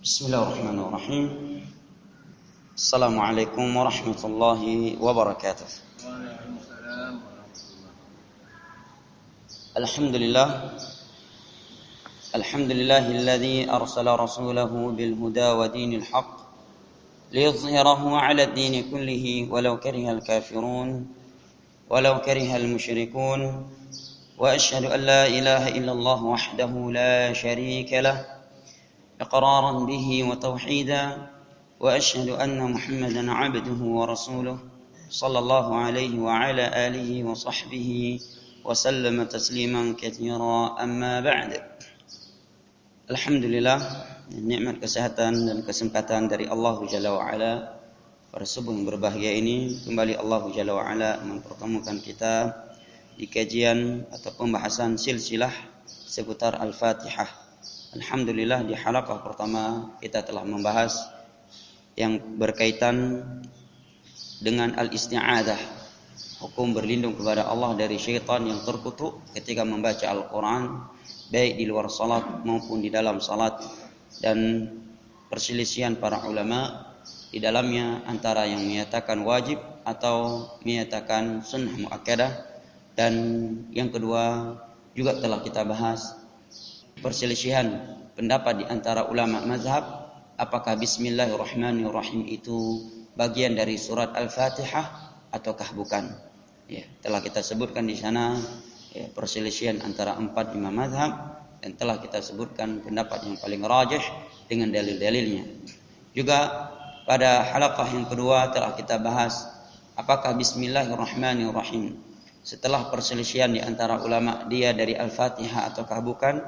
Bismillahirrahmanirrahim. Assalamualaikum warahmatullahi wabarakatuh. Alhamdulillah. Alhamdulillahilladzi arsala rasulahu bil huda wa dinil haqq liyudhhirahu 'ala ad-din kullihi walau karihal kafirun walau karihal musyrikun wa asyhadu an la ilaha illallah wahdahu la syarika lah إقرارا به وتوحيدا وأشهد أن محمدا عبده ورسوله صلى الله عليه وعلى آله وصحبه وسلم تسليما كثيرا أما بعد. Alhamdulillah, nikmat kesehatan dan kesempatan dari Allah Jalla wa'ala. Pada subuh yang berbahagia ini kembali Allah Jalla wa'ala mempertemukan kita di kajian atau pembahasan silsilah seputar Al-Fatihah. Alhamdulillah, di halaqah pertama kita telah membahas yang berkaitan dengan al-isti'adzah, hukum berlindung kepada Allah dari syaitan yang terkutuk ketika membaca Al-Quran, baik di luar salat maupun di dalam salat, dan perselisihan para ulama di dalamnya antara yang menyatakan wajib atau menyatakan sunnah muakkadah. Dan yang kedua juga telah kita bahas perselisihan pendapat di antara ulama mazhab, apakah Bismillahirrahmanirrahim itu bagian dari surat Al-Fatihah ataukah bukan. Ya, telah kita sebutkan di sana perselisihan antara 4 imam mazhab, dan telah kita sebutkan pendapat yang paling rajih dengan dalil-dalilnya. Juga pada halaqah yang kedua telah kita bahas apakah Bismillahirrahmanirrahim setelah perselisihan di antara ulama dia dari Al-Fatihah ataukah bukan,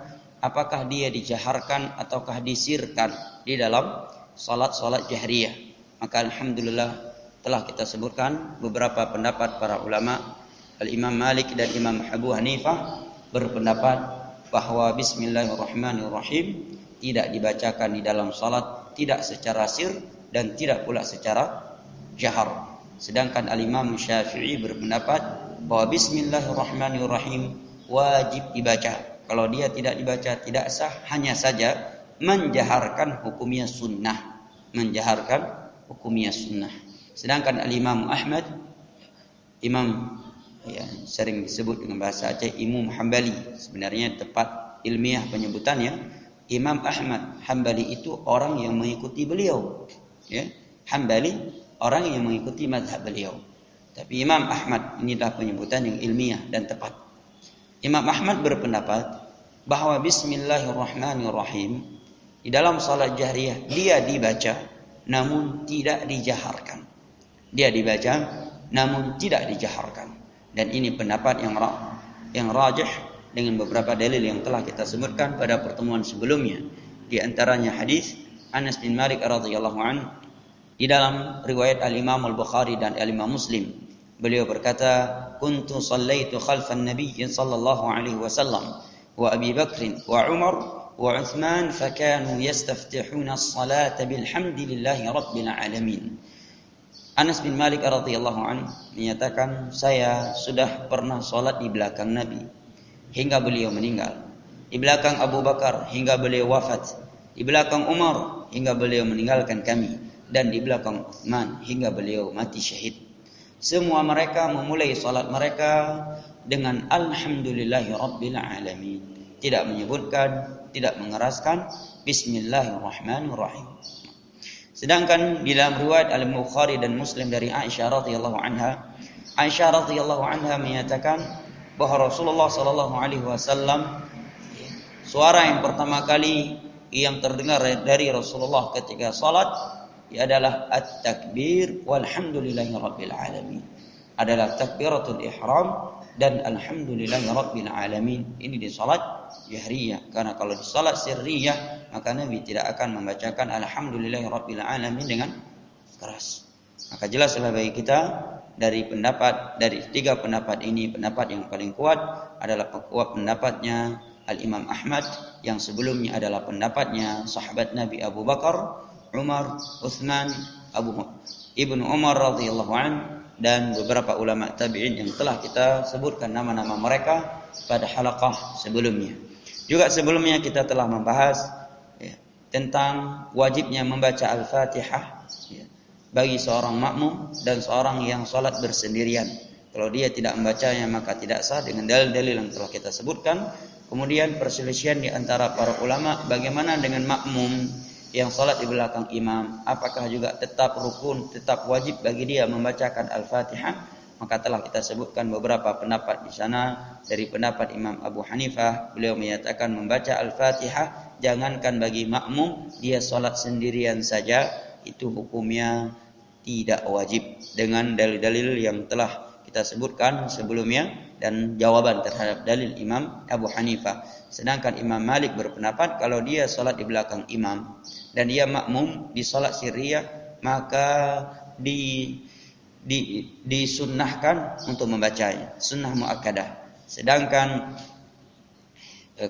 apakah dia dijaharkan ataukah disirkan di dalam salat-salat jahriyah. Maka alhamdulillah telah kita sebutkan beberapa pendapat para ulama. Al-Imam Malik dan Imam Abu Hanifah berpendapat bahwa Bismillahirrahmanirrahim tidak dibacakan di dalam salat, tidak secara sir dan tidak pula secara jahar. Sedangkan Al-Imam Syafi'i berpendapat bahwa Bismillahirrahmanirrahim wajib dibaca. Kalau dia tidak dibaca tidak sah, hanya saja menjaharkan hukumnya sunnah. Menjaharkan hukumnya sunnah. Sedangkan Al-Imam Ahmad, imam sering disebut dengan bahasa Aceh Imam Hambali, sebenarnya tepat ilmiah penyebutannya Imam Ahmad Hambali itu orang yang mengikuti beliau. Ya, Hambali orang yang mengikuti mazhab beliau. Tapi Imam Ahmad inilah penyebutan yang ilmiah dan tepat. Imam Ahmad berpendapat bahwa Bismillahirrahmanirrahim di dalam salat jahriyah dia dibaca namun tidak dijaharkan. Dia dibaca namun tidak dijaharkan. Dan ini pendapat yang rajih dengan beberapa dalil yang telah kita sebutkan pada pertemuan sebelumnya. Di antaranya hadis Anas bin Malik radhiyallahu anhu di dalam riwayat Al-Imam Al-Bukhari dan Al-Imam Muslim. Beliau berkata, "Kuntu sallaitu khalfan Nabiy sallallahu alaihi wasallam wa Abi Bakr wa Umar wa Uthman fakanu yastaftihuna as-salata bilhamdillahi rabbil alamin." Anas bin Malik radhiyallahu anhu menyatakan, saya sudah pernah salat di belakang Nabi hingga beliau meninggal, di belakang Abu Bakar hingga beliau wafat, di belakang Umar hingga beliau meninggalkan kami, dan di belakang Uthman hingga beliau mati syahid. Semua mereka memulai salat mereka dengan Alhamdulillahi Rabbil Alamin. Tidak menyebutkan, tidak mengeraskan Bismillahirrahmanirrahim. Sedangkan di dalam riwayat Al-Bukhari dan Muslim dari Aisyah radhiyallahu anha, Aisyah radhiyallahu anha menyatakan bahwa Rasulullah sallallahu alaihi wasallam, suara yang pertama kali yang terdengar dari Rasulullah ketika salat adalah at-takbir walhamdulillahi rabbil alamin. Adalah takbiratul ihram dan alhamdulillahi rabbil alamin. Ini di salat jahriyah. Karena kalau di salat sirriyah maka Nabi tidak akan membacakan alhamdulillahi rabbil alamin dengan keras. Maka jelaslah bagi kita dari tiga pendapat ini, pendapat yang paling kuat adalah pendapatnya Al-Imam Ahmad, yang sebelumnya adalah pendapatnya sahabat Nabi Abu Bakar, Umar, Uthman, Ibnu Umar radhiyallahu anhu, dan beberapa ulama tabi'in yang telah kita sebutkan nama-nama mereka pada halaqah sebelumnya. Juga sebelumnya kita telah membahas tentang wajibnya membaca Al-Fatihah bagi seorang makmum dan seorang yang sholat bersendirian. Kalau dia tidak membacanya maka tidak sah dengan dalil-dalil yang telah kita sebutkan. Kemudian perselisihan di antara para ulama bagaimana dengan makmum yang sholat di belakang imam, apakah juga tetap rukun, tetap wajib bagi dia membacakan Al-Fatihah? Maka telah kita sebutkan beberapa pendapat di sana. Dari pendapat Imam Abu Hanifah, beliau menyatakan membaca Al-Fatihah jangankan bagi makmum, dia sholat sendirian saja itu hukumnya tidak wajib dengan dalil-dalil yang telah kita sebutkan sebelumnya dan jawaban terhadap dalil Imam Abu Hanifah. Sedangkan Imam Malik berpendapat kalau dia sholat di belakang imam dan dia makmum di sholat sirriyah, maka disunnahkan untuk membacanya, sunnah muakkadah. Sedangkan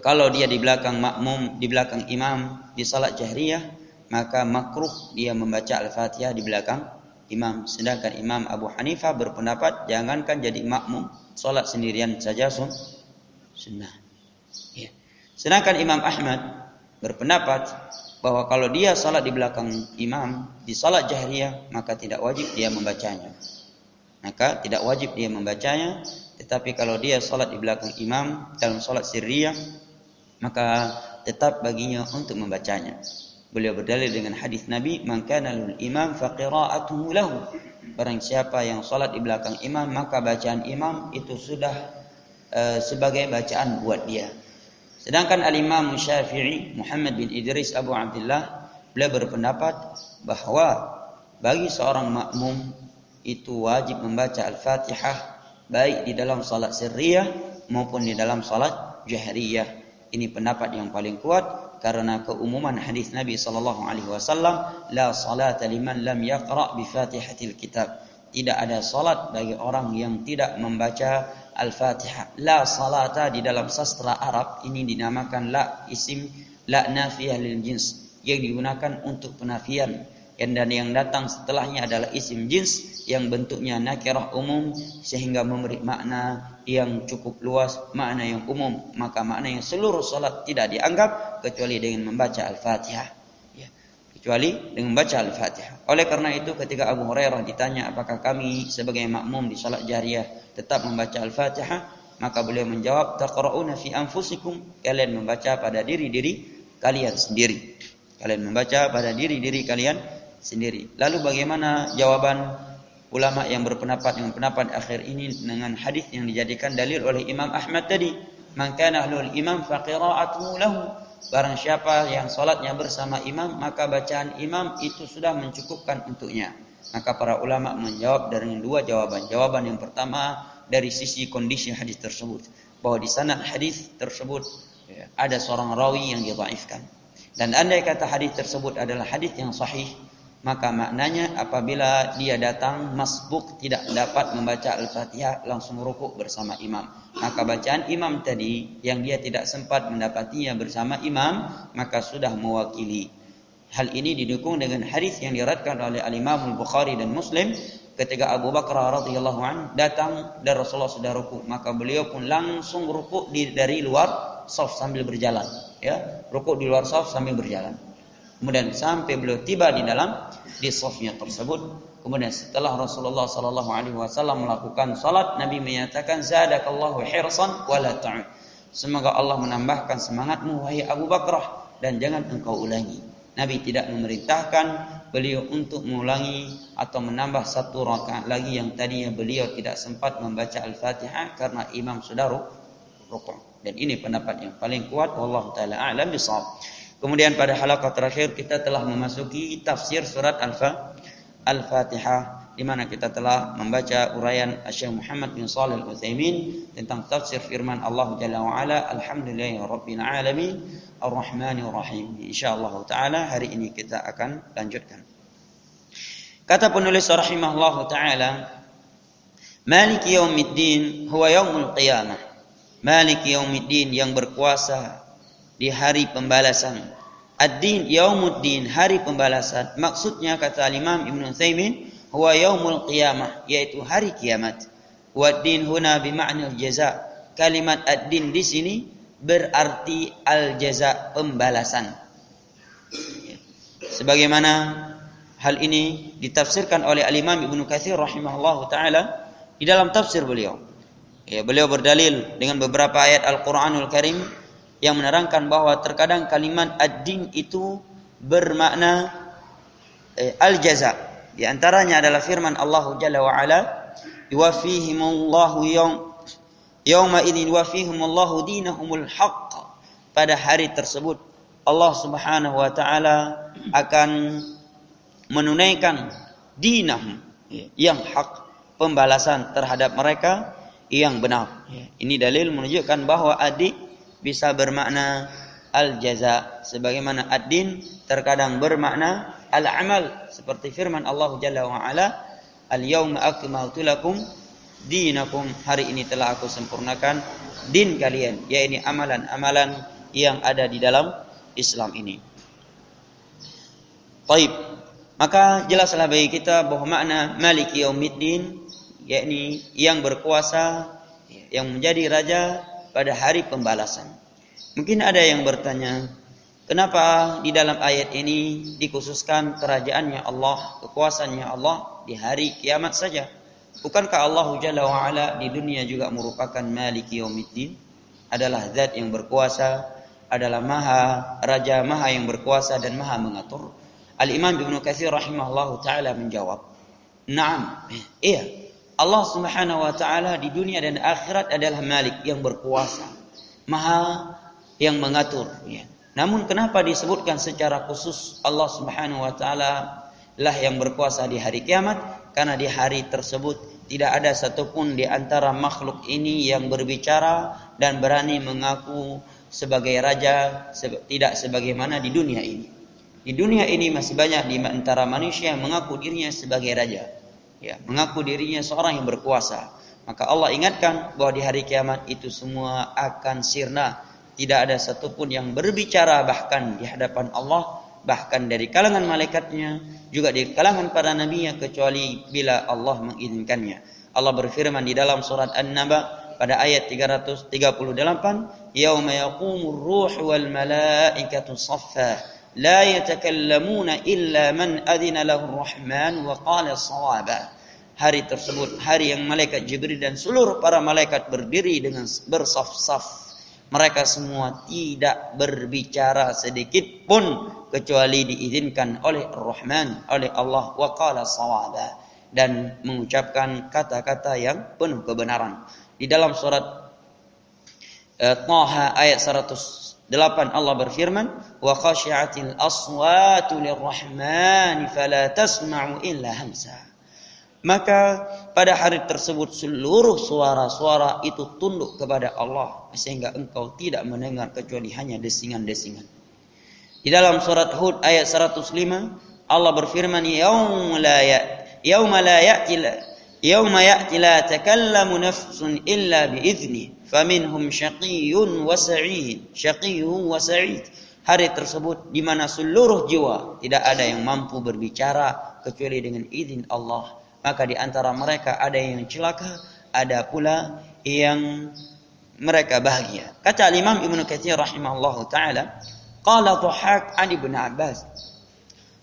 kalau dia di belakang makmum, di belakang imam di sholat jahriyah, maka makruh dia membaca Al-Fatihah di belakang imam. Sedangkan Imam Abu Hanifah berpendapat jangankan jadi makmum, sholat sendirian saja sunnah. Ya. Sedangkan Imam Ahmad berpendapat bahwa kalau dia sholat di belakang imam di sholat jahriyah maka tidak wajib dia membacanya. Tetapi kalau dia sholat di belakang imam dalam sholat sirriyah maka tetap baginya untuk membacanya. Beliau berdalil dengan hadis Nabi, "Man kana lil imam fa qira'atuhu lahu." Barang siapa yang salat di belakang imam, maka bacaan imam itu sudah sebagai bacaan buat dia. Sedangkan Al-Imam Syafi'i, Muhammad bin Idris Abu Abdullah, beliau berpendapat bahwa bagi seorang makmum itu wajib membaca Al-Fatihah baik di dalam salat sirriyah maupun di dalam salat jahriyah. Ini pendapat yang paling kuat karena keumuman hadis Nabi sallallahu alaihi wasallam, la salata liman lam yaqra bi Fatihatil Kitab. Tidak ada salat bagi orang yang tidak membaca Al-Fatihah. La salata di dalam sastra Arab ini dinamakan la isim la nafiyah lil jins yang digunakan untuk penafian. Dan yang datang setelahnya adalah isim jins yang bentuknya nakirah umum sehingga memberi makna yang cukup luas, makna yang umum. Maka makna yang seluruh salat tidak dianggap kecuali dengan membaca Al-Fatihah. Ya, kecuali dengan membaca Al-Fatihah. Oleh karena itu ketika Abu Hurairah ditanya apakah kami sebagai makmum di salat jahriyah tetap membaca Al-Fatihah, maka beliau menjawab, taqra'una fi anfusikum, kalian membaca pada diri-diri kalian sendiri. Kalian membaca pada diri-diri kalian sendiri. Lalu bagaimana jawaban ulama yang berpendapat dengan pendapat akhir ini dengan hadis yang dijadikan dalil oleh Imam Ahmad tadi, "Man kana ahlul imam fa qira'atuhu lahu." Barang siapa yang salatnya bersama imam, maka bacaan imam itu sudah mencukupkan untuknya. Maka para ulama menjawab dengan dua jawaban. Jawaban yang pertama dari sisi kondisi hadis tersebut, bahwa di sanad hadis tersebut ada seorang rawi yang didhaifkan. Dan andai kata hadis tersebut adalah hadis yang sahih, maka maknanya apabila dia datang masbuk tidak dapat membaca Al-Fatihah langsung rukuk bersama imam, maka bacaan imam tadi yang dia tidak sempat mendapatinya bersama imam maka sudah mewakili. Hal ini didukung dengan hadis yang diriwayatkan oleh Al-Imam Al-Bukhari dan Muslim ketika Abu Bakar radhiyallahu anhu datang dan Rasulullah sudah rukuk, maka beliau pun langsung rukuk dari luar shaf sambil berjalan, ya, rukuk di luar shaf sambil berjalan. Kemudian sampai beliau tiba di shafnya tersebut. Kemudian setelah Rasulullah sallallahu alaihi wasallam melakukan salat, Nabi menyatakan, "Zadakallahu hirsan wa la ta'ud." Semoga Allah menambahkan semangatmu wahai Abu Bakrah dan jangan engkau ulangi. Nabi tidak memerintahkan beliau untuk mengulangi atau menambah satu rakaat lagi yang tadinya beliau tidak sempat membaca Al-Fatihah karena imam sudah rukuk. Dan ini pendapat yang paling kuat, wallahu taala a'lam bishawab. Kemudian pada halaqah terakhir kita telah memasuki tafsir surat Al-Fatihah, di mana kita telah membaca uraian Syekh Muhammad bin Shalih Al-Utsaimin tentang tafsir firman Allah Jalla wa Ala, alhamdulillahirabbil alamin arrahmanir rahim. Insyaallah taala hari ini kita akan lanjutkan. Kata penulis rahimahullah taala, Maliki yaumiddin huwa yaumul qiyamah. Maliki yaumiddin yang berkuasa di hari pembalasan. Ad-din yaumuddin, hari pembalasan. Maksudnya kata Imam Ibn Utsaimin, huwa yaumul qiyamah, yaitu hari kiamat. Wa ad-din huna bima'na al-jaza. Kalimat ad-din di sini berarti al-jaza, pembalasan. Sebagaimana hal ini ditafsirkan oleh Al-Imam Ibnu Katsir rahimahullahu taala di dalam tafsir beliau. Ya, beliau berdalil dengan beberapa ayat Al-Qur'anul Karim yang menerangkan bahwa terkadang kalimat ad-din itu bermakna al-jaza. Di antaranya adalah firman Allah Jalla wa Ala, "Yuwaffihimullahu yauma idzin yuwaffihimullahu dinahumul haqq." Pada hari tersebut Allah Subhanahu wa taala akan menunaikan dinahum yang hak, pembalasan terhadap mereka yang benar. Ini dalil menunjukkan bahwa ad-din bisa bermakna al-jaza, sebagaimana ad-din terkadang bermakna al-amal, seperti firman Allah Jalla wa Ala, "Al-yauma akmaltu lakum dinakum." Hari ini telah aku sempurnakan din kalian, yaitu amalan-amalan yang ada di dalam Islam ini. Baik, maka jelaslah bagi kita bahwa makna Maliki Yaumiddin yakni yang berkuasa, yang menjadi raja pada hari pembalasan. Mungkin ada yang bertanya, kenapa di dalam ayat ini dikhususkan kerajaannya Allah, kekuasaannya Allah di hari kiamat saja? Bukankah Allah Jalla wa Ala di dunia juga merupakan Maliki Yaumiddin, adalah zat yang berkuasa, adalah maha raja, maha yang berkuasa dan maha mengatur? Al-Imam Ibnu Katsir rahimahullahu taala menjawab, "Na'am." Iya. Allah Subhanahu wa taala di dunia dan akhirat adalah Malik, yang berkuasa, maha yang mengatur, ya. Namun kenapa disebutkan secara khusus Allah Subhanahu wa taala lah yang berkuasa di hari kiamat? Karena di hari tersebut tidak ada satupun di antara makhluk ini yang berbicara dan berani mengaku sebagai raja, tidak sebagaimana di dunia ini. Di dunia ini masih banyak di antara manusia yang mengaku dirinya sebagai raja, ya, mengaku dirinya seorang yang berkuasa. Maka Allah ingatkan bahwa di hari kiamat itu semua akan sirna. Tidak ada satupun yang berbicara bahkan di hadapan Allah, bahkan dari kalangan malaikatnya, juga di kalangan para nabinya, kecuali bila Allah mengizinkannya. Allah berfirman di dalam surat An-Naba pada ayat 338, "Yauma yaqumur ruhu wal malaikatu shaffa, la yatakallamuna illa man adzina lahu ar-rahman wa qala shawaba." Hari tersebut, hari yang malaikat Jibril dan seluruh para malaikat berdiri dengan bersaf-saf. Mereka semua tidak berbicara sedikit pun kecuali diizinkan oleh Ar-Rahman, oleh Allah, wa qala shawaba, dan mengucapkan kata-kata yang penuh kebenaran. Di dalam surat Taha ayat 108 Allah berfirman, "Wa khashi'atil aswatu lirrahman fala tasma'u illa hamsa." Maka pada hari tersebut seluruh suara-suara itu tunduk kepada Allah, sehingga engkau tidak mendengar kecuali hanya desingan-desingan. Di dalam surat Hud ayat 105 Allah berfirman, "Yauma ya'ti la takallamu nafsun illa bi'idznih, faminhum syaqiyyun wa sa'id." Hari tersebut di mana seluruh jiwa tidak ada yang mampu berbicara kecuali dengan izin Allah. Maka di antara mereka ada yang celaka, ada pula yang mereka bahagia. Kata Imam Ibnu Katsir rahimahullahu taala, qala Dhahhak an Ibnu Abbas.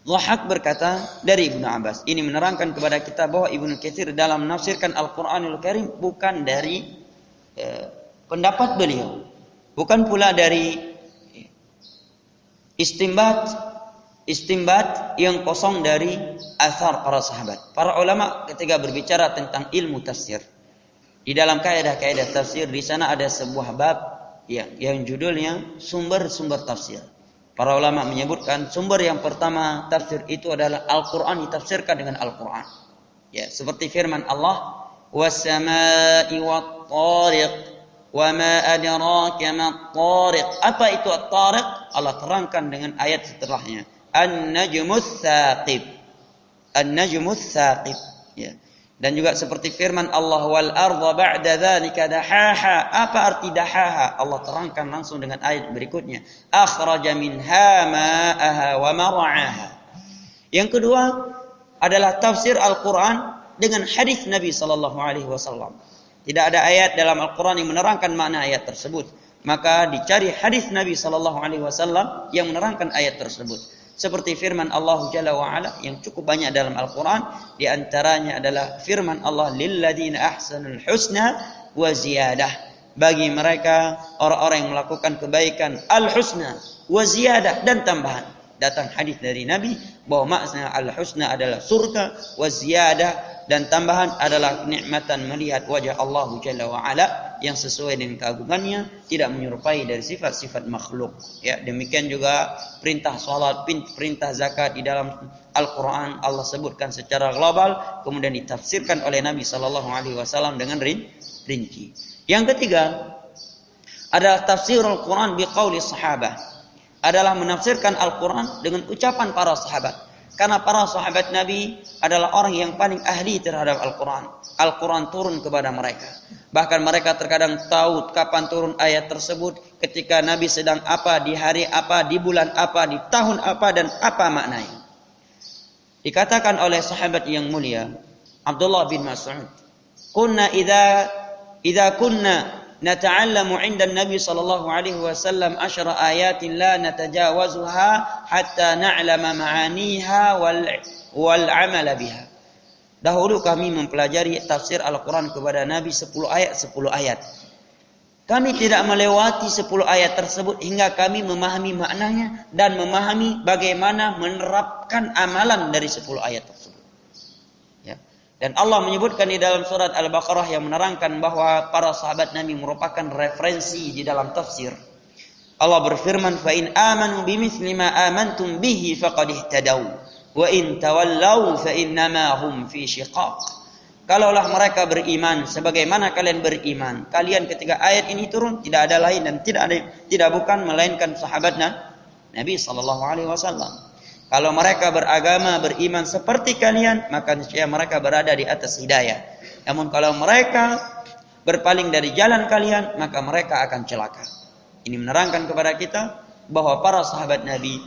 Dhahhak berkata dari Ibnu Abbas. Ini menerangkan kepada kita bahwa Ibnu Katsir dalam menafsirkan Al-Qur'anul Karim bukan dari pendapat beliau, bukan pula dari istimbat yang kosong dari athar para sahabat. Para ulama ketika berbicara tentang ilmu tafsir, di dalam kaidah-kaidah tafsir di sana ada sebuah bab yang judulnya sumber-sumber tafsir. Para ulama menyebutkan sumber yang pertama tafsir itu adalah Al-Qur'an, ditafsirkan dengan Al-Qur'an. Ya, seperti firman Allah, "Was-samaa'i wat-thariq, wa ma adraka mat-thariq." Apa itu at-thariq? Allah terangkan dengan ayat setelahnya, An-Najmus Tsaqib. An-Najmus Tsaqib, ya. Dan juga seperti firman Allah, wal arda ba'da dzalika dahaha. Apa arti dahaha? Allah terangkan langsung dengan ayat berikutnya, akhraja minha ma'aha wa mar'aha. Yang kedua adalah tafsir Al-Qur'an dengan hadis Nabi sallallahu alaihi wasallam. Tidak ada ayat dalam Al-Qur'an yang menerangkan makna ayat tersebut, maka dicari hadis Nabi sallallahu alaihi wasallam yang menerangkan ayat tersebut. Seperti firman Allah Jalla wa Ala yang cukup banyak dalam Al-Quran. Di antaranya adalah firman Allah, lilladzina ahsanul husna wa ziyadah. Bagi mereka orang-orang yang melakukan kebaikan, al-husna wa ziyadah, dan tambahan. Datang hadis dari Nabi bahwa makna al-husna adalah surga, wa ziyadah dan tambahan adalah nikmatan melihat wajah Allah Jalla wa Ala yang sesuai dengan keagungannya, tidak menyerupai dari sifat-sifat makhluk. Ya, demikian juga perintah salat, perintah zakat di dalam Al-Qur'an Allah sebutkan secara global, kemudian ditafsirkan oleh Nabi sallallahu alaihi wasallam dengan rinci. Yang ketiga adalah tafsirul Qur'an biqauli sahabah. Adalah menafsirkan Al-Qur'an dengan ucapan para sahabat. Karena para sahabat Nabi adalah orang yang paling ahli terhadap Al-Quran. Al-Quran turun kepada mereka. Bahkan mereka terkadang tahu kapan turun ayat tersebut, ketika Nabi sedang apa, di hari apa, di bulan apa, di tahun apa, dan apa maknanya. Dikatakan oleh sahabat yang mulia Abdullah bin Mas'ud, "Kunna idza kunna nata'allamu 'inda an-nabi sallallahu alaihi wasallam 10 ayatin la natajawazuha hatta na'lama ma'aniha wal 'amala biha." Dahulu kami mempelajari tafsir Al-Quran kepada Nabi 10 ayat. Kami tidak melewati 10 ayat tersebut hingga kami memahami maknanya dan memahami bagaimana menerapkan amalan dari 10 ayat tersebut. Ya. Dan Allah menyebutkan di dalam surat Al-Baqarah yang menerangkan bahwa para sahabat Nabi merupakan referensi di dalam tafsir. Allah berfirman, "Fa in amanu bimithli ma amantum bihi faqad ihtadaw, wa in tawallaw fa innama hum fi shiqaq." Kalaulah mereka beriman sebagaimana kalian beriman, kalian ketika ayat ini turun tidak ada lain dan tidak bukan melainkan sahabat Nabi sallallahu alaihi wasallam. Kalau mereka beragama, beriman seperti kalian, maka niscaya mereka berada di atas hidayah. Namun kalau mereka berpaling dari jalan kalian, maka mereka akan celaka. Ini menerangkan kepada kita bahwa para sahabat Nabi,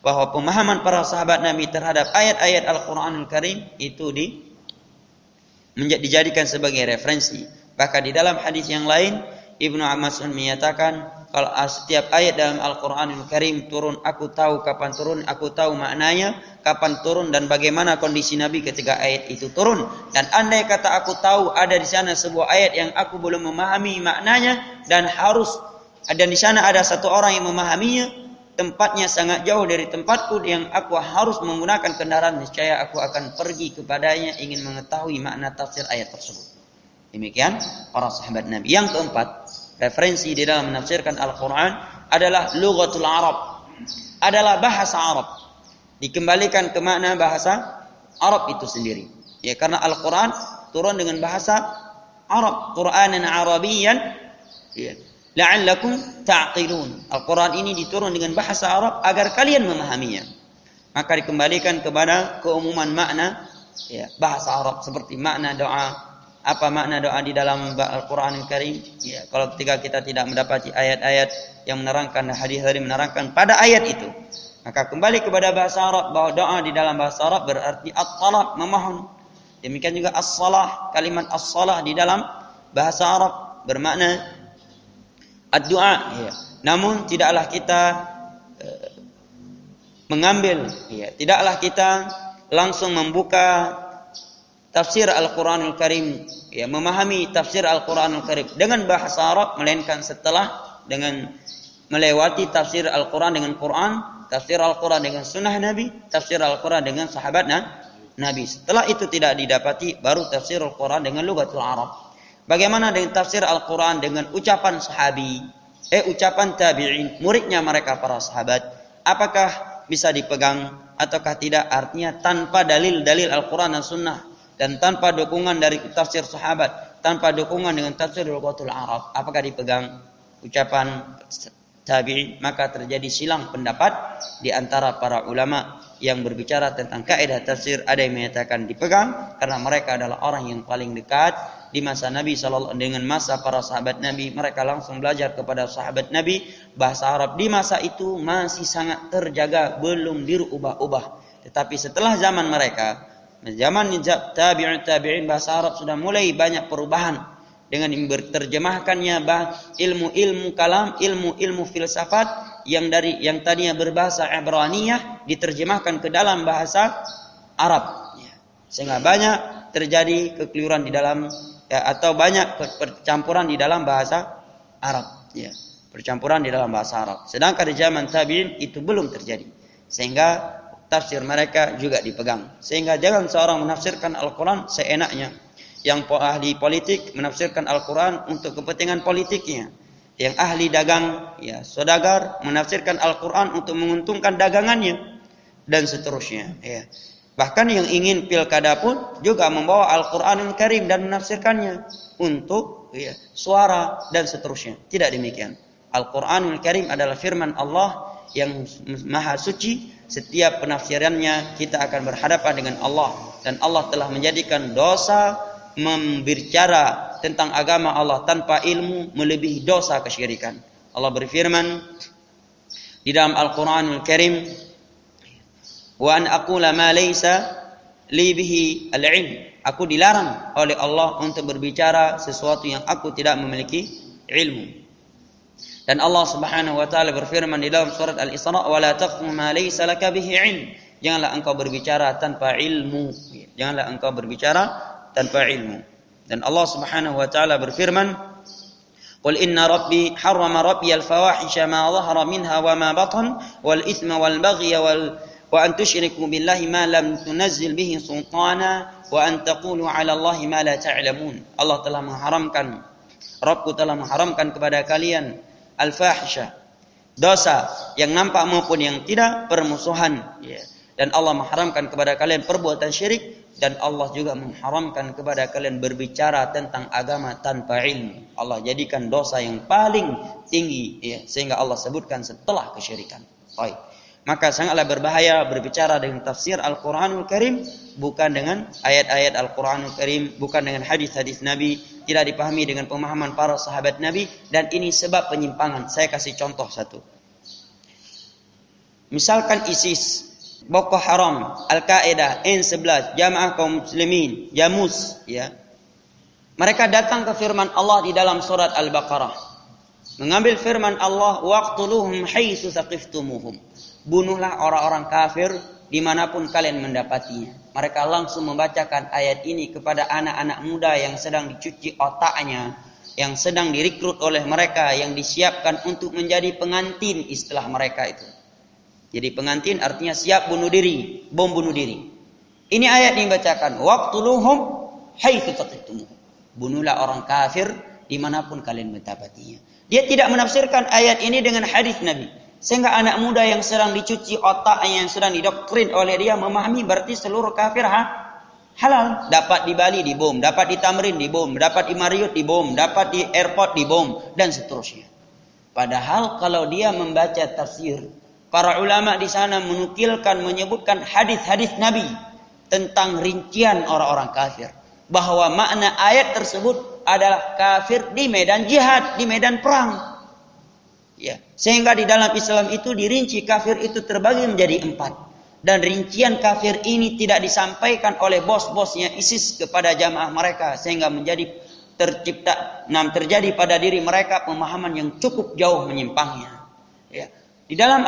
bahwa pemahaman para sahabat Nabi terhadap ayat-ayat Al-Quranul Karim itu dijadikan sebagai referensi. Bahkan di dalam hadis yang lain, Ibnu Mas'ud menyatakan, kalau setiap ayat dalam Al-Quranul Karim turun, aku tahu kapan turun, aku tahu maknanya, kapan turun dan bagaimana kondisi Nabi ketika ayat itu turun. Dan andai kata aku tahu ada di sana sebuah ayat yang aku belum memahami maknanya dan di sana ada satu orang yang memahaminya, tempatnya sangat jauh dari tempatku yang aku harus menggunakan kendaraan, niscaya aku akan pergi kepadanya ingin mengetahui makna tafsir ayat tersebut. Demikian para sahabat Nabi. Yang keempat, referensi di dalam menafsirkan Al-Quran adalah lughatul Arab, adalah bahasa Arab. Dikembalikan ke makna bahasa Arab itu sendiri. Ya, karena Al-Quran turun dengan bahasa Arab, Qur'anan Arabiyyan, ya, la'allakum ta'qilun. Al-Quran ini diturun dengan bahasa Arab agar kalian memahaminya. Maka dikembalikan kepada keumuman makna, ya, bahasa Arab, seperti makna doa. Apa makna doa di dalam Al-Quran Al-Karim? Ya, kalau ketika kita tidak mendapati ayat-ayat yang menerangkan, hadis-hadis menerangkan pada ayat itu, maka kembali kepada bahasa Arab, bahwa doa di dalam bahasa Arab berarti at-talab, memohon. Demikian juga as-salah, kalimat as-salah di dalam bahasa Arab bermakna ad-du'a. Ya. Namun tidaklah kita mengambil, ya, tidaklah kita langsung membuka tafsir Al-Quranul Karim, ya, memahami tafsir Al-Quranul Karim dengan bahasa Arab, melainkan setelah dengan melewati tafsir Al-Quran dengan Quran, tafsir Al-Quran dengan sunnah Nabi, tafsir Al-Quran dengan sahabat Nabi. Setelah itu tidak didapati, baru tafsir Al-Quran dengan lughatul Arab. Bagaimana dengan tafsir Al-Quran dengan ucapan sahabi, ucapan tabi'in, muridnya mereka para sahabat? Apakah bisa dipegang ataukah tidak? Artinya tanpa dalil-dalil Al-Quran dan sunnah, dan tanpa dukungan dari tafsir sahabat, tanpa dukungan dengan tafsir lughatul Arab, apakah dipegang ucapan tabi'in? Maka terjadi silang pendapat di antara para ulama yang berbicara tentang kaidah tafsir. Ada yang menyatakan dipegang karena mereka adalah orang yang paling dekat di masa Nabi sallallahu dengan masa para sahabat Nabi. Mereka langsung belajar kepada sahabat Nabi. Bahasa Arab di masa itu masih sangat terjaga, belum dirubah-ubah. Tetapi setelah zaman mereka, zaman tabi'in, bahasa Arab sudah mulai banyak perubahan dengan berterjemahkannya ilmu-ilmu kalam, ilmu-ilmu filsafat yang tadinya berbahasa Ibraniyah diterjemahkan ke dalam bahasa Arab. Ya. Sehingga banyak terjadi kekeliruan di dalam atau banyak percampuran di dalam bahasa Arab. Ya. Percampuran di dalam bahasa Arab. Sedangkan di zaman tabi'in itu belum terjadi. Sehingga tafsir mereka juga dipegang. Sehingga jangan seorang menafsirkan Al-Quran seenaknya. Yang ahli politik menafsirkan Al-Quran untuk kepentingan politiknya. Yang ahli dagang, ya, saudagar menafsirkan Al-Quran untuk menguntungkan dagangannya. Dan seterusnya. Ya. Bahkan yang ingin pilkada pun juga membawa Al-Quranul Karim dan menafsirkannya. Untuk suara dan seterusnya. Tidak demikian. Al-Quranul Karim adalah firman Allah yang maha suci. Setiap penafsirannya kita akan berhadapan dengan Allah. Dan Allah telah menjadikan dosa membicara tentang agama Allah tanpa ilmu melebihi dosa kesyirikan. Allah berfirman di dalam Al-Quranul Karim, wa an aqula ma laysa li bihi al-ilm. Aku dilarang oleh Allah untuk berbicara sesuatu yang aku tidak memiliki ilmu. Dan Allah Subhanahu wa taala berfirman di dalam surat Al-Isra, wa la taqfu ma laysa laka bihi ilm. Janganlah engkau berbicara tanpa ilmu. Janganlah engkau berbicara tanpa ilmu. Dan Allah Subhanahu wa taala berfirman, qul inna rabbi harrama rabbiyal fawahisha ma dhahara minha wa ma batan wal itsma wal baghya wa an tusyriku billahi ma lam tunazzil bihi sultana wa an taqulu 'ala Allahi ma la ta'lamun. Allah telah mengharamkan, Rabbku telah mengharamkan kepada kalian al-fahisha, dosa yang nampak maupun yang tidak, permusuhan, ya. Dan Allah mengharamkan kepada kalian perbuatan syirik. Dan Allah juga mengharamkan kepada kalian berbicara tentang agama tanpa ilmu. Allah jadikan dosa yang paling tinggi, ya, sehingga Allah sebutkan setelah kesyirikan. Baik. Maka sangatlah berbahaya berbicara dengan tafsir Al-Quranul Karim, bukan dengan ayat-ayat Al-Quranul Karim, bukan dengan hadis-hadis Nabi, tidak dipahami dengan pemahaman para sahabat Nabi, dan ini sebab penyimpangan. Saya kasih contoh satu. Misalkan ISIS, Boko Haram, Al-Qaeda, N11, Jamaah Kaum Muslimin, Jamus, ya. Mereka datang ke firman Allah di dalam surat Al-Baqarah. Mengambil firman Allah, waqtuluhum haitsu saqiftumuhum. Bunuhlah orang-orang kafir dimanapun kalian mendapatinya. Mereka langsung membacakan ayat ini kepada anak-anak muda yang sedang dicuci otaknya, yang sedang direkrut oleh mereka, yang disiapkan untuk menjadi pengantin istilah mereka itu. Jadi pengantin artinya siap bunuh diri, bom bunuh diri. Ini ayat yang dibacakan, waqtuluhum haitsu saqiftumuhum. Bunuhlah orang kafir dimanapun kalian mendapatinya. Dia tidak menafsirkan ayat ini dengan hadis Nabi. Sehingga anak muda yang sedang dicuci otaknya, yang sedang didoktrin oleh dia memahami berarti seluruh kafir halal. Dapat di Bali dibom, dapat di Tamrin dibom, dapat di Marriott dibom, dapat di airport dibom, dan seterusnya. Padahal kalau dia membaca tafsir, para ulama di sana menyebutkan hadis-hadis Nabi tentang rincian orang-orang kafir. Bahwa makna ayat tersebut adalah kafir di medan jihad, di medan perang. Ya, sehingga di dalam Islam itu dirinci kafir itu terbagi menjadi 4. Dan rincian kafir ini tidak disampaikan oleh bos-bosnya ISIS kepada jamaah mereka. Sehingga terjadi pada diri mereka pemahaman yang cukup jauh menyimpangnya. Ya. Di dalam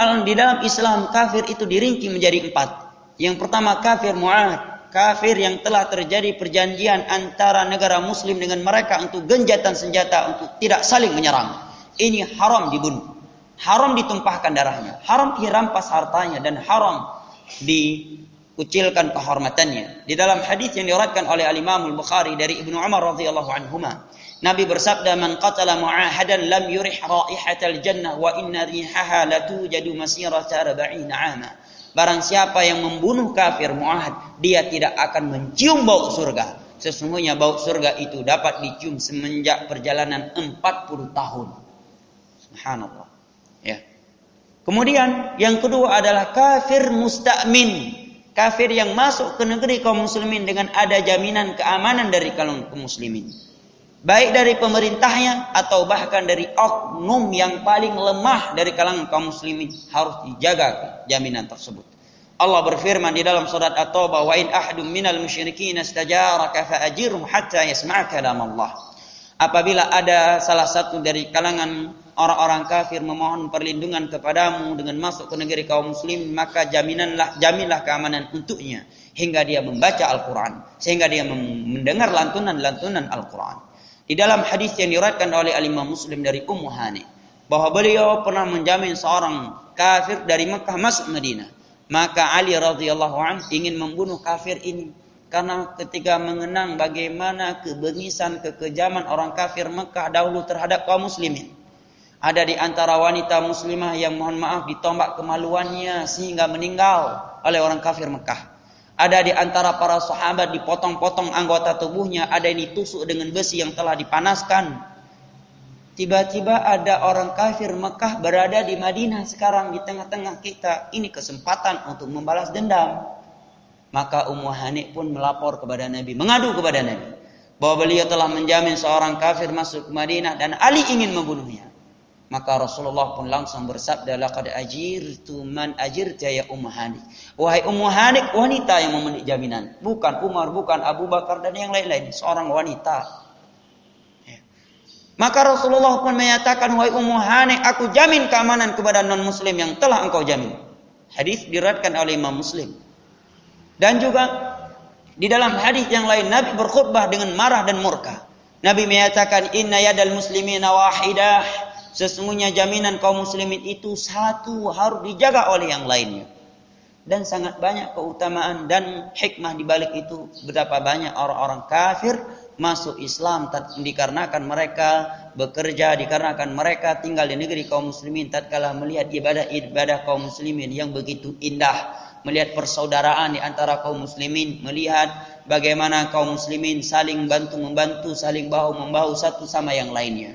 Islam kafir itu dirinci menjadi 4. Yang pertama kafir mu'ahad, kafir yang telah terjadi perjanjian antara negara muslim dengan mereka untuk genjatan senjata untuk tidak saling menyerang. Ini haram dibunuh, haram ditumpahkan darahnya, haram dirampas hartanya, dan haram dikucilkan kehormatannya. Di dalam hadis yang diriwayatkan oleh Al-Imam Al-Bukhari dari Ibnu Umar radhiyallahu anhuma, Nabi bersabda, man qatala mu'ahadan lam yurih raihatal jannah wa inna rihaha latujadu masirata 40 'ama. Barang siapa yang membunuh kafir mu'ahad, dia tidak akan mencium bau surga. Sesungguhnya bau surga itu dapat dicium semenjak perjalanan 40 tahun. Subhanallah. Ya. Kemudian yang kedua adalah kafir musta'min. Kafir yang masuk ke negeri kaum muslimin dengan ada jaminan keamanan dari kaum muslimin. Baik dari pemerintahnya atau bahkan dari oknum yang paling lemah dari kalangan kaum muslimin, harus dijaga jaminan tersebut. Allah berfirman di dalam surat At-Taubah, wa in ahadum minal musyrikin istajaraka fa'ajirhu hatta yasma'a kalam Allah. Apabila ada salah satu dari kalangan orang-orang kafir memohon perlindungan kepadamu dengan masuk ke negeri kaum muslim, maka jaminlah keamanan untuknya hingga dia membaca Al-Quran, sehingga dia mendengar lantunan-lantunan Al-Quran. Di dalam hadis yang diriwayatkan oleh Imam Muslim dari Ummu Hani, bahwa beliau pernah menjamin seorang kafir dari Mekah masuk Madinah. Maka Ali radhiyallahu anhu ingin membunuh kafir ini, karena ketika mengenang bagaimana kebengisan, kekejaman orang kafir Mekah dahulu terhadap kaum muslimin. Ada di antara wanita muslimah yang mohon maaf ditombak kemaluannya sehingga meninggal oleh orang kafir Mekah. Ada di antara para sahabat dipotong-potong anggota tubuhnya, ada yang ditusuk dengan besi yang telah dipanaskan. Tiba-tiba ada orang kafir Mekah berada di Madinah sekarang di tengah-tengah kita. Ini kesempatan untuk membalas dendam. Maka Ummu Hani pun melapor kepada Nabi, mengadu kepada Nabi, bahwa beliau telah menjamin seorang kafir masuk ke Madinah dan Ali ingin membunuhnya. Maka Rasulullah pun langsung bersabda, laqad ajirtu man ajirta ya Ummu Hani. Wahai Ummu Hani, wanita yang memenuhi jaminan, bukan Umar, bukan Abu Bakar dan yang lain-lain, seorang wanita. Maka Rasulullah pun menyatakan, wahai Ummu Hani, aku jamin keamanan kepada non muslim yang telah engkau jamin. Hadis diriwayatkan oleh Imam Muslim. Dan juga di dalam hadis yang lain Nabi berkhutbah dengan marah dan murka. Nabi menyatakan, inna yadal muslimina wahidah. Sesungguhnya jaminan kaum muslimin itu satu, harus dijaga oleh yang lainnya. Dan sangat banyak keutamaan dan hikmah di balik itu. Betapa banyak orang-orang kafir masuk Islam dikarenakan mereka bekerja, dikarenakan mereka tinggal di negeri kaum muslimin, tatkala melihat ibadah kaum muslimin yang begitu indah, melihat persaudaraan di antara kaum muslimin, melihat bagaimana kaum muslimin saling bantu-membantu, saling bahu-membahu satu sama yang lainnya.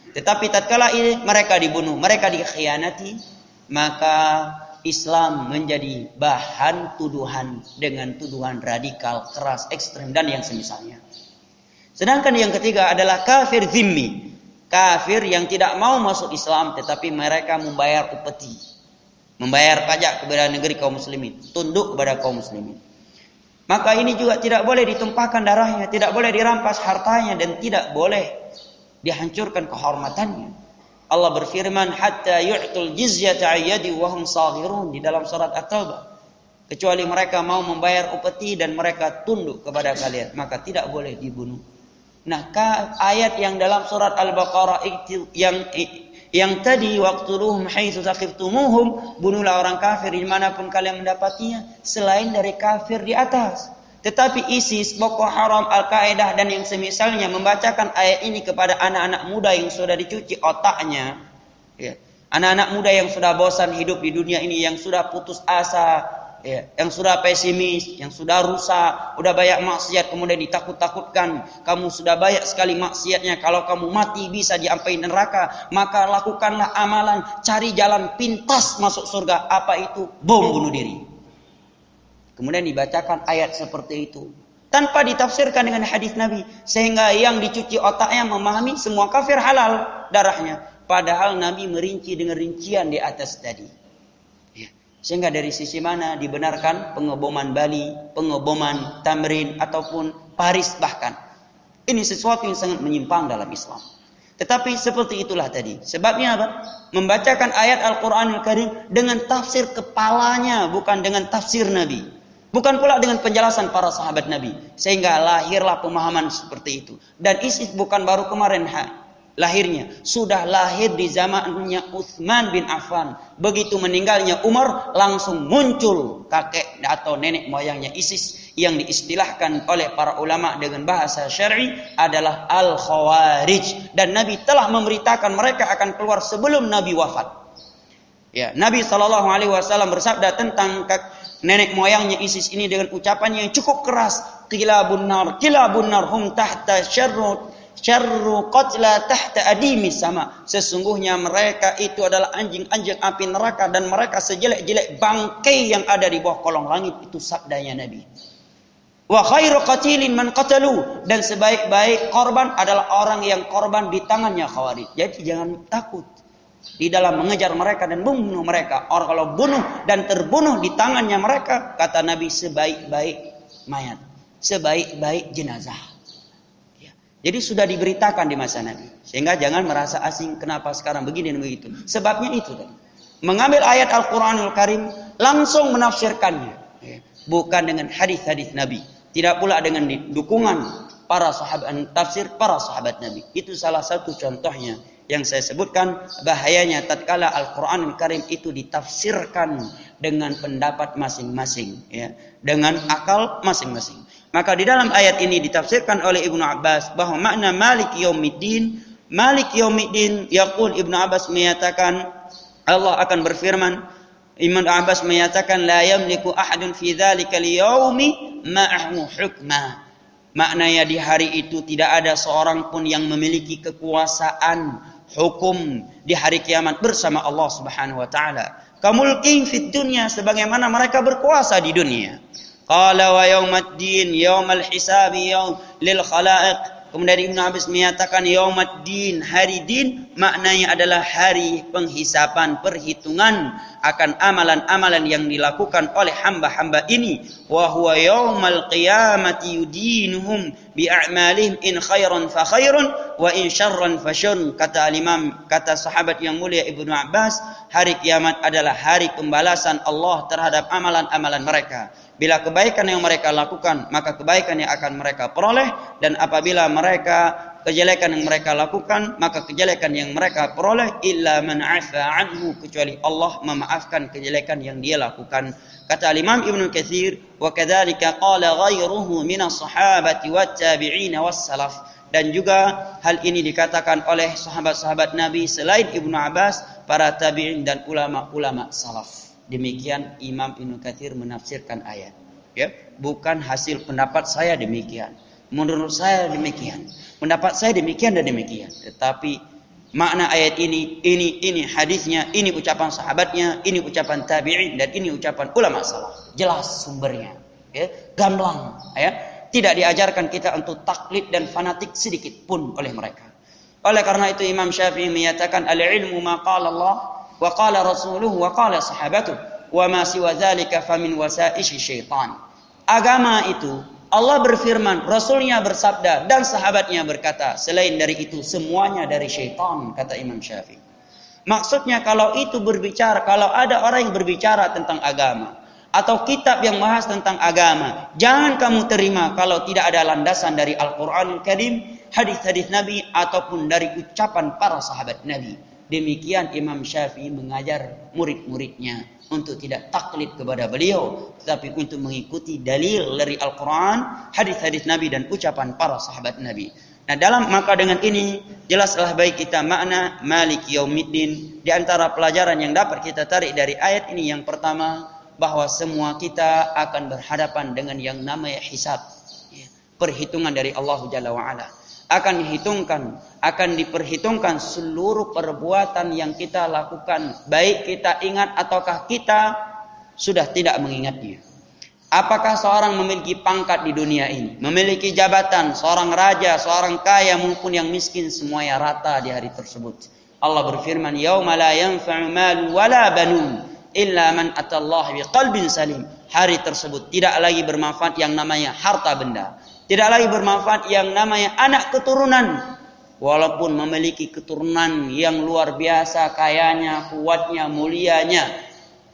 Tetapi tatkala mereka dibunuh, mereka dikhianati, maka Islam menjadi bahan tuduhan dengan tuduhan radikal, keras, ekstrem dan yang semisalnya. Sedangkan yang ketiga adalah kafir zimmi, kafir yang tidak mau masuk Islam tetapi mereka membayar upeti, membayar pajak kepada negeri kaum muslimin, tunduk kepada kaum muslimin. Maka ini juga tidak boleh ditumpahkan darahnya, tidak boleh dirampas hartanya dan tidak boleh dihancurkan kehormatannya. Allah berfirman, hatta yu'tul jizyata 'ayyadi wa hum saghirun di dalam surat At-Taubah. Kecuali mereka mau membayar upeti dan mereka tunduk kepada kalian, maka tidak boleh dibunuh. Nah, ayat yang dalam surat Al-Baqarah yang tadi waqtuluhum haitsu saqiftumuhum, bunuhlah orang kafir dimanapun kalian mendapatinya, selain dari kafir di atas. Tetapi ISIS, Boko Haram, Al-Qaeda dan yang semisalnya membacakan ayat ini kepada anak-anak muda yang sudah dicuci otaknya, ya. Anak-anak muda yang sudah bosan hidup di dunia ini, yang sudah putus asa, ya, yang sudah pesimis, yang sudah rusak, udah banyak maksiat, kemudian ditakut-takutkan, kamu sudah banyak sekali maksiatnya, kalau kamu mati bisa diampuni neraka, maka lakukanlah amalan, cari jalan pintas masuk surga. Apa itu? Bom bunuh diri. Kemudian dibacakan ayat seperti itu tanpa ditafsirkan dengan hadis Nabi, sehingga yang dicuci otaknya memahami semua kafir halal darahnya, padahal Nabi merinci dengan rincian di atas tadi. Ya. Sehingga dari sisi mana dibenarkan pengeboman Bali, pengeboman Tamrin ataupun Paris bahkan. Ini sesuatu yang sangat menyimpang dalam Islam. Tetapi seperti itulah tadi. Sebabnya apa? Membacakan ayat Al-Quranul Karim dengan tafsir kepalanya, bukan dengan tafsir Nabi. Bukan pula dengan penjelasan para sahabat Nabi. Sehingga lahirlah pemahaman seperti itu. Dan ISIS bukan baru kemarin lahirnya. Sudah lahir di zamannya Utsman bin Affan. Begitu meninggalnya Umar, langsung muncul kakek atau nenek moyangnya ISIS. Yang diistilahkan oleh para ulama dengan bahasa syar'i adalah Al-Khawarij. Dan Nabi telah memberitakan mereka akan keluar sebelum Nabi wafat. Ya, Nabi SAW bersabda tentang nenek moyangnya ISIS ini dengan ucapan yang cukup keras. Kilabun nar hum tahta syarru qatla tahta adimis sama. Sesungguhnya mereka itu adalah anjing-anjing api neraka dan mereka sejelek-jelek bangkai yang ada di bawah kolong langit. Itu sabdanya Nabi. Wa khairu qatilin man qatalu, dan sebaik-baik korban adalah orang yang korban di tangannya Khawarij. Jadi jangan takut di dalam mengejar mereka dan membunuh mereka. Orang kalau bunuh dan terbunuh di tangannya mereka, kata Nabi, sebaik-baik mayat, sebaik-baik jenazah. Ya. Jadi sudah diberitakan di masa Nabi. Sehingga jangan merasa asing kenapa sekarang begini dan begitu. Sebabnya itu tadi. Mengambil ayat Al-Quranul Karim langsung menafsirkannya. Bukan dengan hadis-hadis Nabi. Tidak pula dengan dukungan para sahabat, tafsir para sahabat Nabi. Itu salah satu contohnya yang saya sebutkan, bahayanya tatkala Al-Quranul Karim itu ditafsirkan dengan pendapat masing-masing, ya, dengan akal masing-masing. Maka di dalam ayat ini ditafsirkan oleh Ibnu Abbas bahwa makna Malik Yaumiddin, Malik Yaumiddin, yaqul Ibnu Abbas menyatakan Allah akan berfirman, Ibnu Abbas menyatakan la yamliku ahadun fi dzalikal yaumi ma'ahu hukma. Maknanya di hari itu tidak ada seorang pun yang memiliki kekuasaan hukum di hari kiamat bersama Allah Subhanahu wa taala. Kamulkin fid dunya, sebagaimana mereka berkuasa di dunia. Qala wa yaumaddin yaumal hisabi yaum lil khalaiq. Kemudian Ibnu Abbas menyatakan yaumaddin, hari din, maknanya adalah hari penghisapan, perhitungan akan amalan-amalan yang dilakukan oleh hamba-hamba ini. Wa huwa yaumal qiyamati yudinuhum bi a'malihim in khairan fa khairun wa in syarran fa syarrun. Kata al-Imam, kata sahabat yang mulia Ibnu Abbas, hari kiamat adalah hari pembalasan Allah terhadap amalan-amalan mereka. Bila kebaikan yang mereka lakukan, maka kebaikan yang akan mereka peroleh. Dan apabila mereka kejelekan yang mereka lakukan, maka kejelekan yang mereka peroleh. Illa man afa anhu, kecuali Allah memaafkan kejelekan yang dia lakukan. Kata Imam Ibnu Katsir, wa kadzalika qala ghairuhu minas sahabati wat tabi'in was salaf. Dan juga hal ini dikatakan oleh sahabat-sahabat Nabi selain Ibnu Abbas, para tabi'in dan ulama-ulama salaf. Demikian Imam Ibnu Katsir menafsirkan ayat. Ya, bukan hasil pendapat saya demikian. Menurut saya demikian. Pendapat saya demikian dan demikian. Tetapi makna ayat ini hadisnya, ini ucapan sahabatnya, ini ucapan tabi'in, dan ini ucapan ulama salaf. Jelas sumbernya. Ya, gamblang. Ya, tidak diajarkan kita untuk taklid dan fanatik sedikit pun oleh mereka. Oleh karena itu Imam Syafi'i menyatakan al-ilmu ma qala Allah wa qala rasuluhu wa qala sahabatuh wa ma siwa dzalika famin wasaishi syaitan. Agama itu Allah berfirman, Rasulnya bersabda, dan sahabatnya berkata. Selain dari itu semuanya dari syaitan, kata Imam Syafi'i. Maksudnya kalau itu berbicara, kalau ada orang yang berbicara tentang agama atau kitab yang bahas tentang agama, jangan kamu terima kalau tidak ada landasan dari Al-Quranul Karim, hadis-hadis Nabi, ataupun dari ucapan para sahabat Nabi. Demikian Imam Syafi'i mengajar murid-muridnya untuk tidak taklid kepada beliau, tetapi untuk mengikuti dalil dari Al-Quran, hadis-hadis Nabi, dan ucapan para sahabat Nabi. Nah, maka dengan ini jelaslah baik kita makna Malik Yaumiddin. Di antara pelajaran yang dapat kita tarik dari ayat ini, yang pertama, bahwa semua kita akan berhadapan dengan yang namanya hisab, perhitungan dari Allah Jalla wa'ala. Akan diperhitungkan seluruh perbuatan yang kita lakukan, baik kita ingat ataukah kita sudah tidak mengingatnya. Apakah seorang memiliki pangkat di dunia ini, memiliki jabatan, seorang raja, seorang kaya maupun yang miskin, semuanya rata di hari tersebut. Allah berfirman, yauma la yanfa'u malu wala banun illa man atallaha biqalbin salim. Hari tersebut tidak lagi bermanfaat yang namanya harta benda, tidak lagi bermanfaat yang namanya anak keturunan. Walaupun memiliki keturunan yang luar biasa, kayanya, kuatnya, mulianya,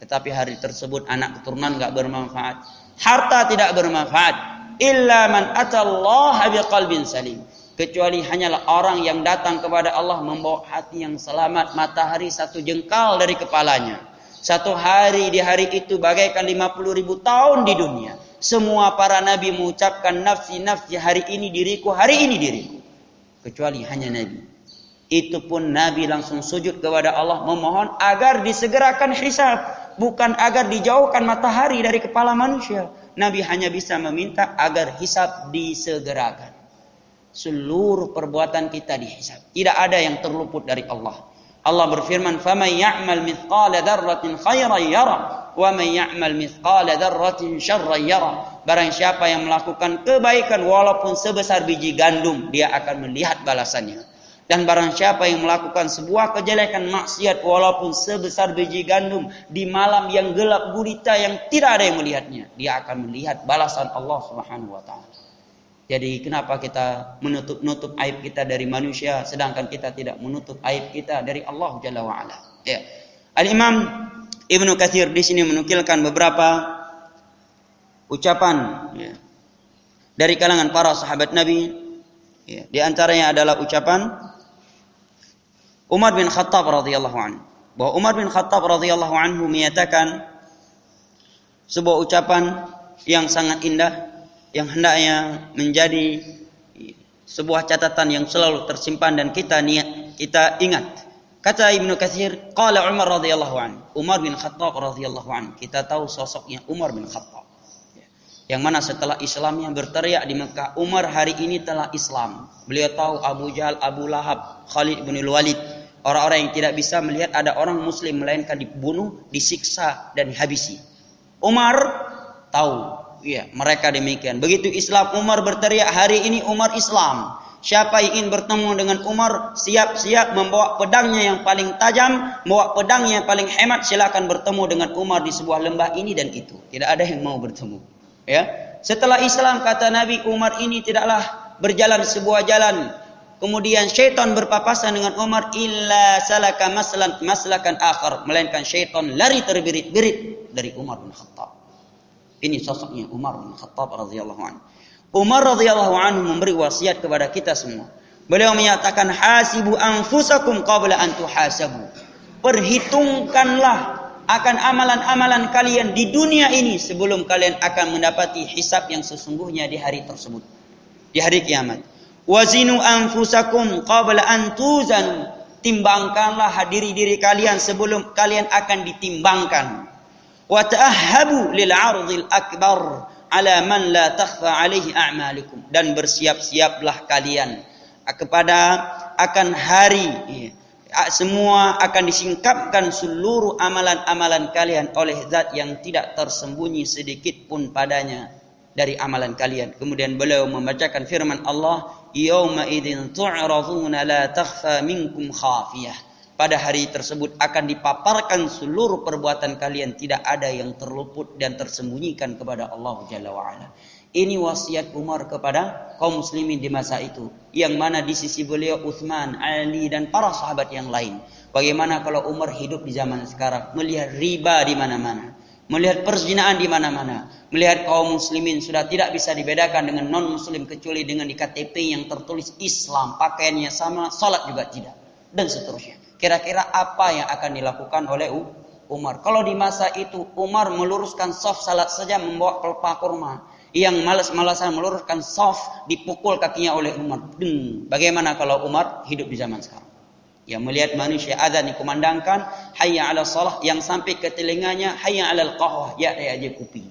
tetapi hari tersebut anak keturunan enggak bermanfaat, harta tidak bermanfaat. Illa man atallaha biqalbin salim, kecuali hanyalah orang yang datang kepada Allah membawa hati yang selamat. Matahari satu jengkal dari kepalanya. Satu hari, di hari itu bagaikan 50.000 tahun di dunia. Semua para nabi mengucapkan nafsi, nafsi, hari ini diriku, hari ini diriku. Kecuali hanya Nabi. Itu pun Nabi langsung sujud kepada Allah memohon agar disegerakan hisab, bukan agar dijauhkan matahari dari kepala manusia. Nabi hanya bisa meminta agar hisab disegerakan. Seluruh perbuatan kita dihisab. Tidak ada yang terluput dari Allah. Allah berfirman, "Faman ya'mal mithqala dzarratin khairan yara, wa man ya'mal mithqala dzarratin syarran yara." Barang siapa yang melakukan kebaikan walaupun sebesar biji gandum, dia akan melihat balasannya. Dan barang siapa yang melakukan sebuah kejelekan maksiat walaupun sebesar biji gandum di malam yang gelap gulita yang tidak ada yang melihatnya, dia akan melihat balasan Allah Subhanahu wa taala. Jadi kenapa kita menutup aib kita dari manusia sedangkan kita tidak menutup aib kita dari Allah Jalla wa Ala. Ya. Al-Imam Ibnu Katsir di sini menukilkan beberapa ucapan ya, dari kalangan para sahabat Nabi. Ya, di antaranya adalah ucapan Umar bin Khattab radhiyallahu anhu. Bahwa Umar bin Khattab radhiyallahu anhu menyatakan sebuah ucapan yang sangat indah yang hendaknya menjadi sebuah catatan yang selalu tersimpan dan kita ingat. Kata Ibnu Katsir, qala Umar radhiyallahu anhu. Umar bin Khattab radhiyallahu anhu. Kita tahu sosoknya Umar bin Khattab. Yang mana setelah Islamnya berteriak di Mekah, Umar hari ini telah Islam. Beliau tahu Abu Jahal, Abu Lahab, Khalid bin Walid, orang-orang yang tidak bisa melihat ada orang muslim melainkan dibunuh, disiksa dan dihabisi. Umar tahu, ya, mereka demikian. Begitu Islam, Umar berteriak, hari ini Umar Islam. Siapa yang ingin bertemu dengan Umar, siap-siap membawa pedangnya yang paling tajam, membawa pedangnya yang paling hemat, silakan bertemu dengan Umar di sebuah lembah ini dan itu. Tidak ada yang mau bertemu. Ya, setelah Islam kata Nabi, Umar ini tidaklah berjalan sebuah jalan. Kemudian syaitan berpapasan dengan Umar, illa salaka maslakan akhar, melainkan syaitan lari terbirit-birit dari Umar bin Khattab. Ini sosoknya Umar bin Khattab radhiyallahu anhu. Umar radhiyallahu anhu memberi wasiat kepada kita semua. Beliau menyatakan, hasibu anfusakum qabla an tuhasabu. Perhitungkanlah akan amalan-amalan kalian di dunia ini sebelum kalian akan mendapati hisab yang sesungguhnya di hari tersebut, di hari kiamat. Wazinu anfusakum qabla an tuzanu. Timbangkanlah diri kalian sebelum kalian akan ditimbangkan. Wa ta'ahhabu lil 'ardhil akbar ala man la takhfa alaihi a'malukum. Dan bersiap-siaplah kalian akan hari semua akan disingkapkan seluruh amalan-amalan kalian oleh zat yang tidak tersembunyi sedikit pun padanya dari amalan kalian. Kemudian beliau membacakan firman Allah, yauma idzin tu'raduna la takhfa minkum khafiyah. Pada hari tersebut akan dipaparkan seluruh perbuatan kalian, tidak ada yang terluput dan tersembunyikan kepada Allah Jalla wa Ala. Ini wasiat Umar kepada kaum muslimin di masa itu. Yang mana di sisi beliau Utsman, Ali dan para sahabat yang lain. Bagaimana kalau Umar hidup di zaman sekarang, melihat riba di mana-mana, melihat perzinahan di mana-mana, melihat kaum muslimin sudah tidak bisa dibedakan dengan non muslim kecuali dengan di KTP yang tertulis Islam, pakaiannya sama, salat juga tidak, dan seterusnya. Kira-kira apa yang akan dilakukan oleh Umar? Kalau di masa itu Umar meluruskan shaf salat saja membawa pelepah kurma. Yang malas-malasan meluruskan shaf dipukul kakinya oleh Umar. Bagaimana kalau Umar hidup di zaman sekarang? Yang melihat manusia azan dikumandangkan, hayya 'ala shalah, yang sampai ke telinganya hayya 'alal qahwah, ya aja kopi.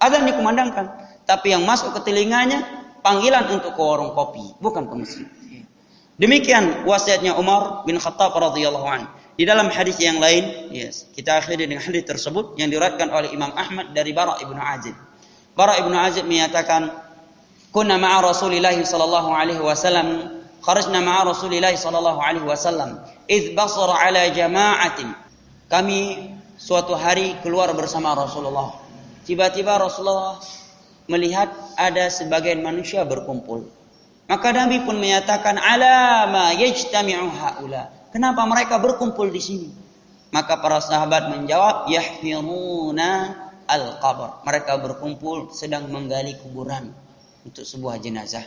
Azan dikumandangkan, tapi yang masuk ke telinganya panggilan untuk ke warung kopi, bukan ke masjid. Demikian wasiatnya Umar bin Khattab radhiyallahu anhu. Di dalam hadis yang lain, kita akhiri dengan hadis tersebut yang diriwayatkan oleh Imam Ahmad dari Bara' ibnu Azib. Bara' ibnu Azib menyatakan, kunna ma'a Rasulillah sallallahu alaihi wasallam, kharajna ma'a Rasulillah sallallahu alaihi wasallam, idz basara ala jama'atin. Kami suatu hari keluar bersama Rasulullah. Tiba-tiba Rasulullah melihat ada sebagian manusia berkumpul. Maka Nabi pun menyatakan, ala ma yajtami'u haula. Kenapa mereka berkumpul di sini? Maka para sahabat menjawab, yahfiruna al-qabr. Mereka berkumpul sedang menggali kuburan untuk sebuah jenazah.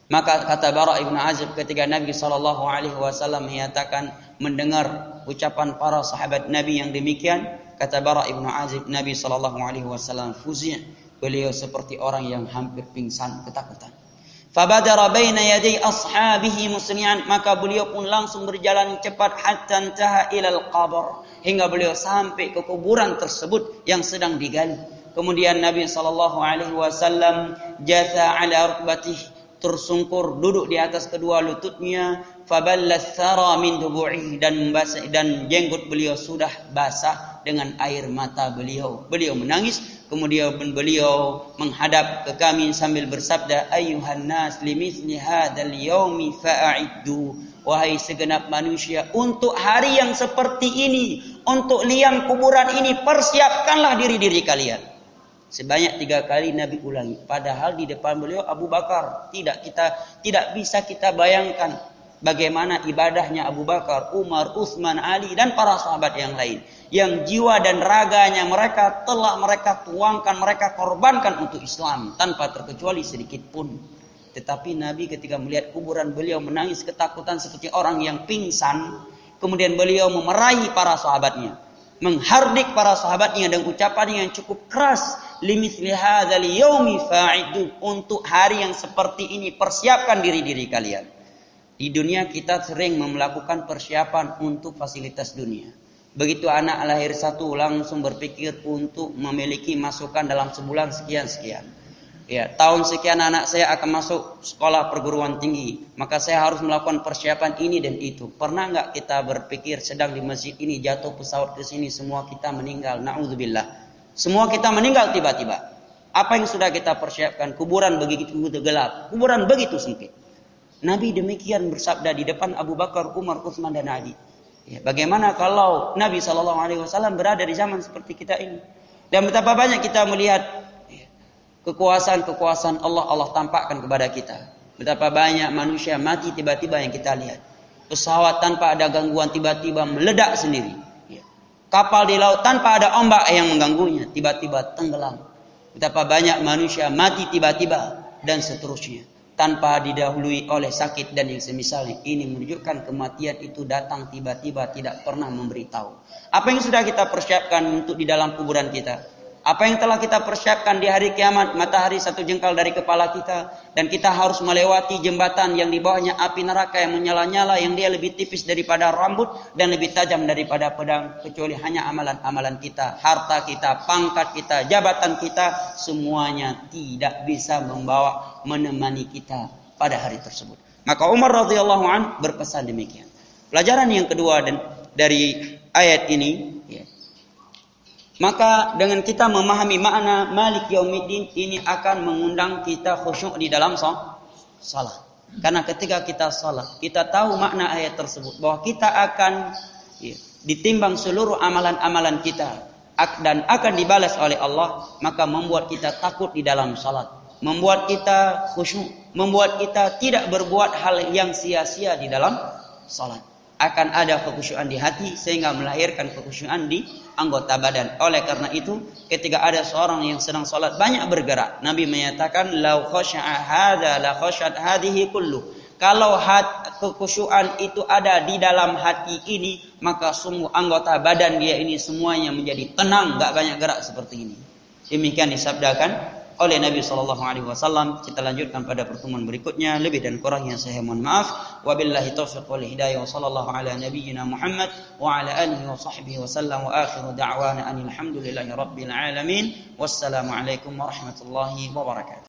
Maka kata Bara' ibnu Azib ketika Nabi SAW menyatakan mendengar ucapan para sahabat Nabi yang demikian, kata Bara' ibnu Azib, Nabi SAW fuzi', beliau seperti orang yang hampir pingsan ketakutan. Fabadara baina yaday ashabihi musri'an, maka beliau pun langsung berjalan cepat hatta intaha ilal qabr, hingga beliau sampai ke kuburan tersebut yang sedang digali. Kemudian Nabi SAW jatha ala rukbatih, tersungkur duduk di atas kedua lututnya, faballat thara min dubu'i, dan jenggot beliau sudah basah dengan air mata beliau. Beliau menangis. Kemudian beliau menghadap ke kami sambil bersabda, ayyuhan nas limithli hadzal yaumi fa'iddu. Wahai segenap manusia, untuk hari yang seperti ini, untuk liang kuburan ini, persiapkanlah diri-diri kalian. Sebanyak 3 kali Nabi ulangi. Padahal di depan beliau Abu Bakar. Tidak bisa kita bayangkan bagaimana ibadahnya Abu Bakar, Umar, Utsman, Ali dan para sahabat yang lain. Yang jiwa dan raganya mereka telah mereka tuangkan, mereka korbankan untuk Islam tanpa terkecuali sedikit pun. Tetapi Nabi ketika melihat kuburan beliau menangis ketakutan seperti orang yang pingsan. Kemudian beliau memerahi para sahabatnya, menghardik para sahabatnya dengan ucapan yang cukup keras. Limithli hadzal yaumi fa'idu, untuk hari yang seperti ini persiapkan diri-diri kalian. Di dunia kita sering melakukan persiapan untuk fasilitas dunia. Begitu anak lahir satu langsung berpikir untuk memiliki masukan dalam sebulan sekian-sekian. Ya, tahun sekian anak saya akan masuk sekolah perguruan tinggi, maka saya harus melakukan persiapan ini dan itu. Pernah nggak kita berpikir sedang di masjid ini jatuh pesawat ke sini semua kita meninggal? Na'udzubillah. Semua kita meninggal tiba-tiba. Apa yang sudah kita persiapkan? Kuburan begitu gelap, kuburan begitu sempit. Nabi demikian bersabda di depan Abu Bakar, Umar, Utsman dan Ali. Ya, bagaimana kalau Nabi SAW berada di zaman seperti kita ini? Dan betapa banyak kita melihat kekuasaan Allah tampakkan kepada kita. Betapa banyak manusia mati tiba-tiba yang kita lihat. Pesawat tanpa ada gangguan tiba-tiba meledak sendiri. Kapal di laut tanpa ada ombak yang mengganggunya tiba-tiba tenggelam. Betapa banyak manusia mati tiba-tiba dan seterusnya tanpa didahului oleh sakit dan yang semisalnya. Ini menunjukkan kematian itu datang tiba-tiba, tidak pernah memberitahu. Apa yang sudah kita persiapkan untuk di dalam kuburan kita? Apa yang telah kita persiapkan di hari kiamat? Matahari 1 jengkal dari kepala kita, dan kita harus melewati jembatan yang di bawahnya api neraka yang menyala-nyala, yang dia lebih tipis daripada rambut dan lebih tajam daripada pedang. Kecuali hanya amalan-amalan kita, harta kita, pangkat kita, jabatan kita, semuanya tidak bisa menemani kita pada hari tersebut. Maka Umar radhiyallahu anhu berpesan demikian. Pelajaran yang kedua dari ayat ini, ya. Maka dengan kita memahami makna Malik Yaumiddin ini akan mengundang kita khusyuk di dalam salat. Karena ketika kita salat, kita tahu makna ayat tersebut bahwa kita akan ditimbang seluruh amalan-amalan kita dan akan dibalas oleh Allah, maka membuat kita takut di dalam salat, membuat kita khusyuk, membuat kita tidak berbuat hal yang sia-sia di dalam salat. Akan ada kekhusyuan di hati sehingga melahirkan kekhusyuan di anggota badan. Oleh karena itu, ketika ada seorang yang sedang salat banyak bergerak, Nabi menyatakan lau khasya'a hadza la khasyat hadhihi kullu. Kalau kekhusyuan itu ada di dalam hati ini, maka semua anggota badan dia ini semuanya menjadi tenang, enggak banyak gerak seperti ini. Demikian disabdakan oleh Nabi SAW. Kita lanjutkan pada pertemuan berikutnya. Lebih dan kurangnya saya mohon maaf. Wabillahi taufiq wal hidayah. Wa sallallahu ala nabiyyina Muhammad wa ala alihi wa sahbihi wa sallam. Wa akhiru da'wana anil hamdulillahi rabbil alamin. Wassalamu alaikum warahmatullahi wabarakatuh.